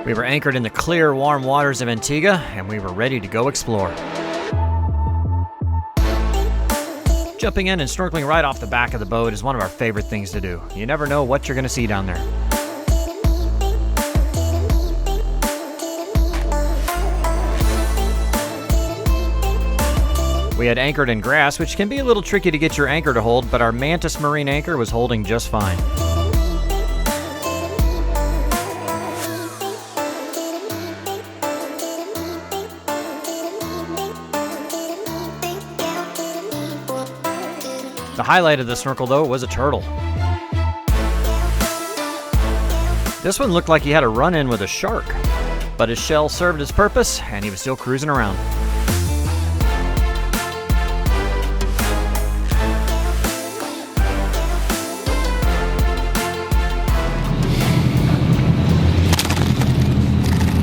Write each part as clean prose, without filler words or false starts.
We were anchored in the clear, warm waters of Antigua, and we were ready to go explore. Jumping in and snorkeling right off the back of the boat is one of our favorite things to do. You never know what you're going to see down there. We had anchored in grass, which can be a little tricky to get your anchor to hold, but our Mantis marine anchor was holding just fine. The highlight of the snorkel, though, was a turtle. This one looked like he had a run-in with a shark, but his shell served its purpose, and he was still cruising around.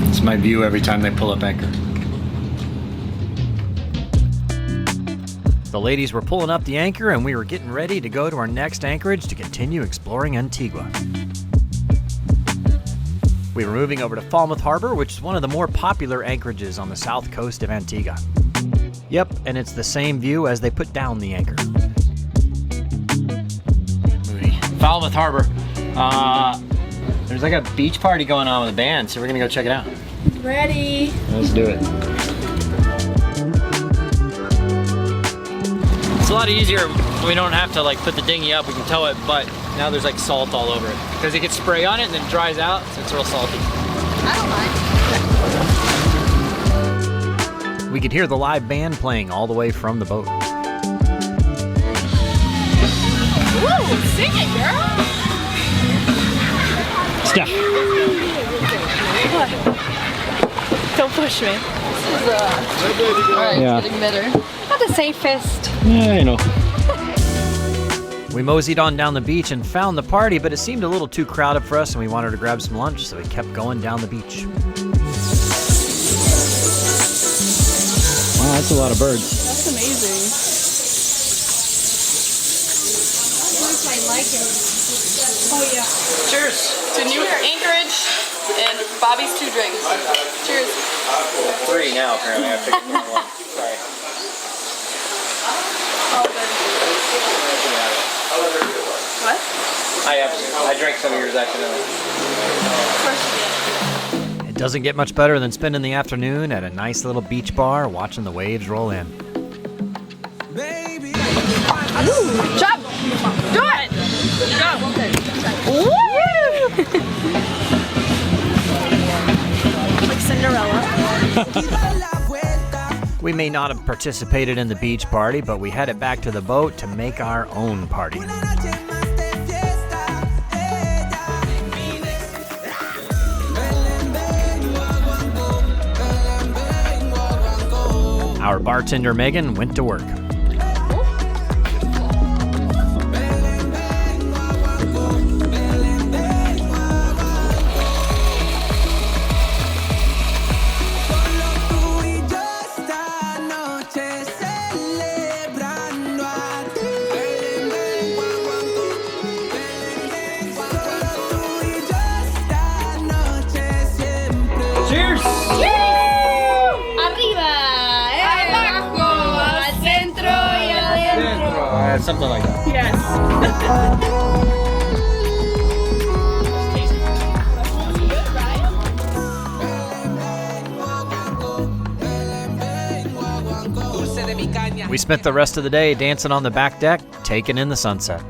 It's my view every time they pull up anchor. The ladies were pulling up the anchor, and we were getting ready to go to our next anchorage to continue exploring Antigua. We were moving over to Falmouth Harbor, which is one of the more popular anchorages on the south coast of Antigua. Yep, and it's the same view as they put down the anchor. Falmouth Harbor. There's like a beach party going on with a band, so we're gonna go check it out. Ready. Let's do it. It's a lot easier. We don't have to like put the dinghy up. We can tow it, but now there's like salt all over it because it gets spray on it and then dries out, so it's real salty. I don't mind. We could hear the live band playing all the way from the boat. Woo! Sing it, girl. Steph. What? Don't push me. This is alright, Yeah. it's getting better. Not the safest. Yeah, you know. We moseyed on down the beach and found the party, but it seemed a little too crowded for us, and we wanted to grab some lunch, so we kept going down the beach. Wow, that's a lot of birds. That's amazing. I like it. Oh yeah. Cheers to new anchorage and Bobby's 2 drinks. Cheers. 3 now, apparently. I picked one. Sorry. What? I drank some of yours accidentally. It doesn't get much better than spending the afternoon at a nice little beach bar watching the waves roll in. Chop! Do it! Go! Woo! Like Cinderella. We may not have participated in the beach party, but we headed back to the boat to make our own party. Our bartender, Megan, went to work. Cheers! Arriba. Abajo. Al centro y adentro. Something like that. Yes. We spent the rest of the day dancing on the back deck, taking in the sunset.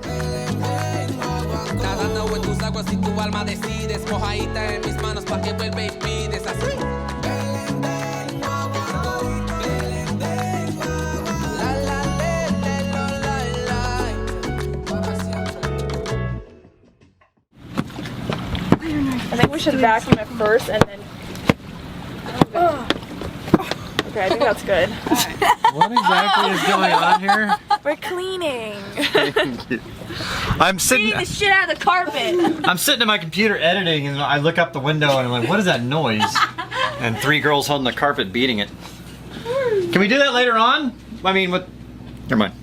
I think we should vacuum it first and then. Okay, I think that's good. What exactly is going on here? We're cleaning. I'm sitting. Cleaning the shit out of the carpet. I'm sitting at my computer editing, and I look up the window, and I'm like, "What is that noise?" And 3 girls holding the carpet, beating it. Can we do that later on? I mean, what? Never mind.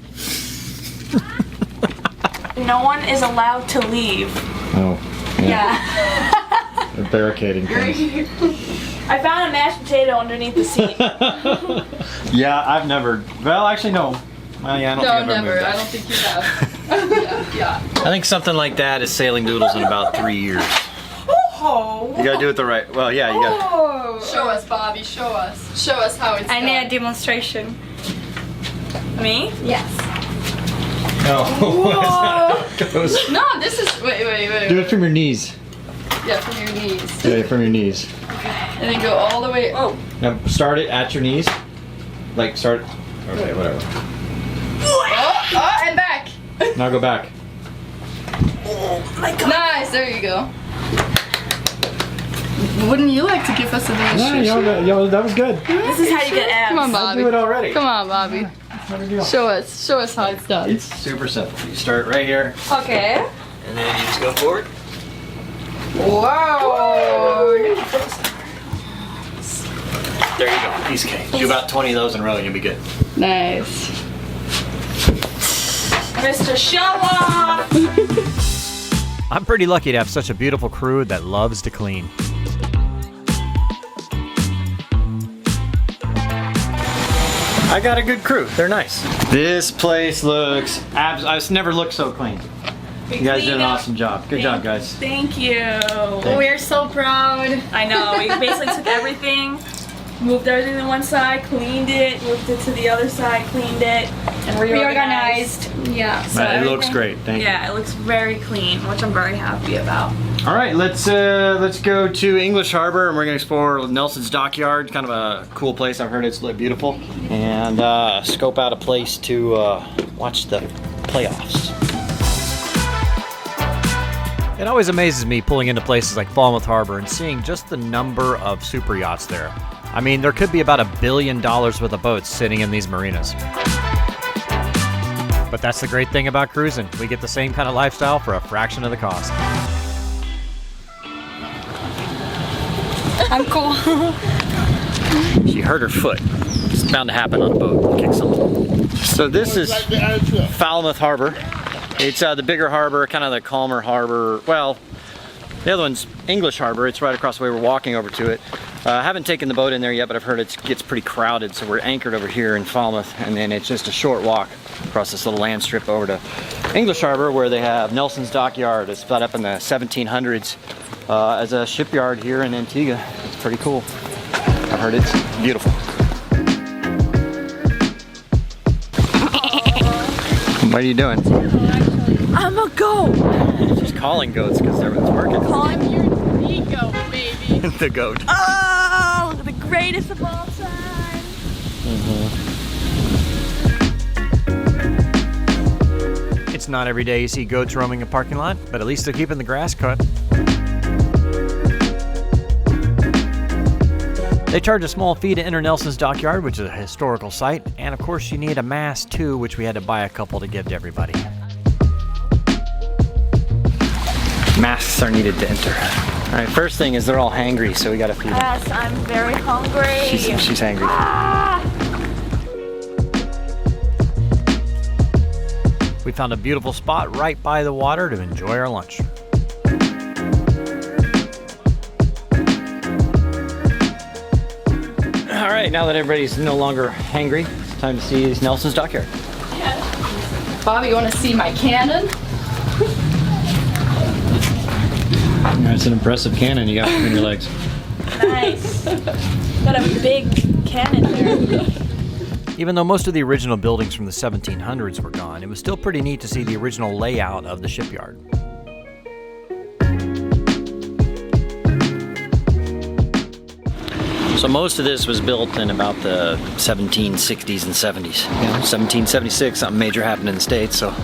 No one is allowed to leave. Oh. Yeah. They're barricading things. I found a mashed potato underneath the seat. Yeah, I've never. Well, actually, no. Well, yeah, I don't think I've ever moved I that. don't think you have. yeah. I think something like that is sailing doodles in about 3 years. Oh. You gotta do it the right. Well, yeah, you gotta. Show us, Bobby. Show us. Show us how it's I done. need a demonstration. Me? Yes. No. Goes. No, this is. Wait. Do it from your knees. Yeah, from your knees. Yeah, from your knees. And then go all the way. Oh. Now start it at your knees. Like start. Okay, whatever. Oh, and back. Now go back. Nice. There you go. Wouldn't you like to give us a Yeah, demonstration? yo, that was good. This is how you get abs. Come on, I Bobby. do it already. Come on, Bobby. Not a deal. Show us how it's done. It's super simple. You start right here, Okay. and then you just go forward. Whoa! There you go. Piece of cake. Do about 20 of those in a row, and you'll be good. Nice. Mr. Show Off! I'm pretty lucky to have such a beautiful crew that loves to clean. I got a good crew. They're nice. This place looks I've never looked so clean. You guys did an awesome job. Good job, guys. Thank you. We're so proud. I know. We basically took everything, moved everything to one side, cleaned it, moved it to the other side, cleaned it, and reorganized. Yeah. So It looks everything- great. Thank you. Yeah, it looks very clean, which I'm very happy about. All right, let's go to English Harbor, and we're gonna explore Nelson's Dockyard. Kind of a cool place. I've heard it's beautiful, and scope out a place to watch the playoffs. It always amazes me pulling into places like Falmouth Harbor and seeing just the number of super yachts there. I mean, there could be about $1 billion worth of boats sitting in these marinas. But that's the great thing about cruising. We get the same kind of lifestyle for a fraction of the cost. I'm cool. She hurt her foot. It's bound to happen on a boat. Kick something. So this is Falmouth Harbor. It's the bigger harbor, kind of the calmer harbor. Well, the other one's English Harbor. It's right across the way. We're walking over to it. I haven't taken the boat in there yet, but I've heard it gets pretty crowded. So we're anchored over here in Falmouth, and then it's just a short walk across this little land strip over to English Harbor, where they have Nelson's Dockyard. It's set up in the 1700s as a shipyard here in Antigua. It's pretty cool. I've heard it's beautiful. What are you doing? I'm a goat! She's calling goats because everyone's working. I'm your ego, baby. The goat. Oh, the greatest of all time! It's not every day you see goats roaming a parking lot, but at least they're keeping the grass cut. They charge a small fee to enter Nelson's Dockyard, which is a historical site, and of course you need a mast too, which we had to buy a couple to give to everybody. Masks are needed to enter. All right, first thing is they're all hangry, so we gotta feed them. Yes, I'm very hungry. She's hangry. Ah! We found a beautiful spot right by the water to enjoy our lunch. All right, now that everybody's no longer hangry, it's time to see Nelson's Dockyard. Bobby, you want to see my cannon? That's an impressive cannon you got between your legs. Nice. Got a big cannon there. Even though most of the original buildings from the 1700s were gone, it was still pretty neat to see the original layout of the shipyard. So most of this was built in about the 1760s and 70s. 1776, something major happened in the States, so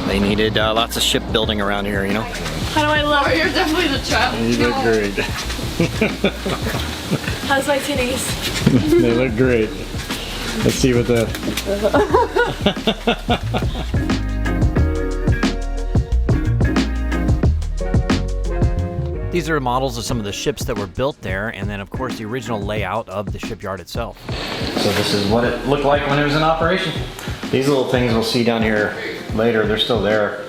they needed lots of shipbuilding around here, you know. How do I look? Oh, you're definitely the child. You look great. How's my titties? They look great. Let's see what the... These are models of some of the ships that were built there, and then of course the original layout of the shipyard itself. So this is what it looked like when it was in operation. These little things we'll see down here later, they're still there,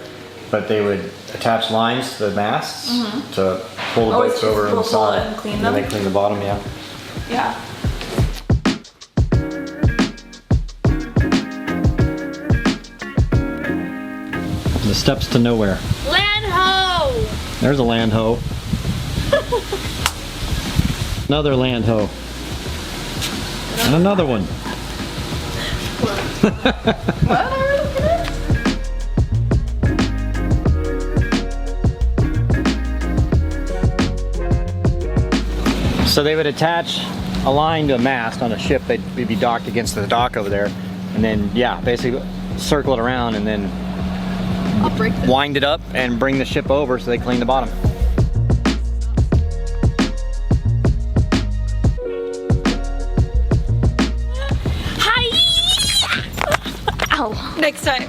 but they would attach lines to the masts to pull the Oh, boats it's over on the just pull it side. and clean And then them? they clean the bottom, yeah. Yeah. The steps to nowhere. Land ho! There's a land hoe. Another land hoe. And another one. What are we looking at? So they would attach a line to a mast on a ship. They'd be docked against the dock over there. And then, yeah, basically circle it around and then I'll break this. wind it up and bring the ship over so they clean the bottom. Hi! Ow. Next time.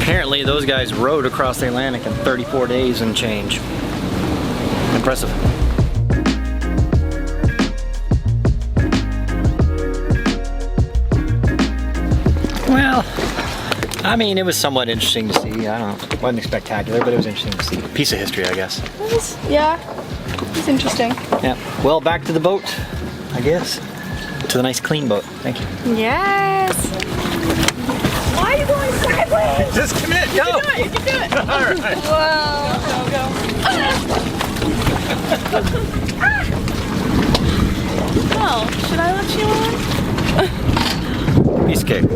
Apparently those guys rowed across the Atlantic in 34 days and change. Impressive. Well, I mean, it was somewhat interesting to see. I don't know, wasn't spectacular, but it was interesting to see. Piece of history, I guess. Yeah, it's interesting. Yeah. Well, back to the boat, I guess. To the nice clean boat. Thank you. Yes. Why are you going sideways? Just commit. Go. You can do it. All right. Oh, should I let you on? Piece of cake.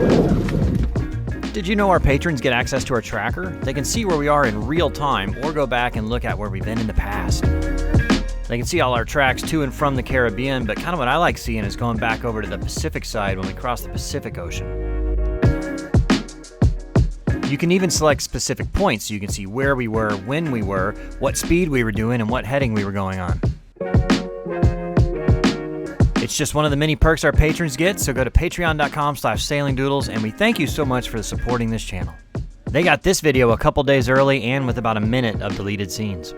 Did you know our patrons get access to our tracker? They can see where we are in real time or go back and look at where we've been in the past. They can see all our tracks to and from the Caribbean, but kind of what I like seeing is going back over to the Pacific side when we cross the Pacific Ocean. You can even select specific points so you can see where we were, when we were, what speed we were doing, and what heading we were going on. It's just one of the many perks our patrons get, so go to patreon.com/sailingdoodles, and we thank you so much for supporting this channel. They got this video a couple days early and with about a minute of deleted scenes.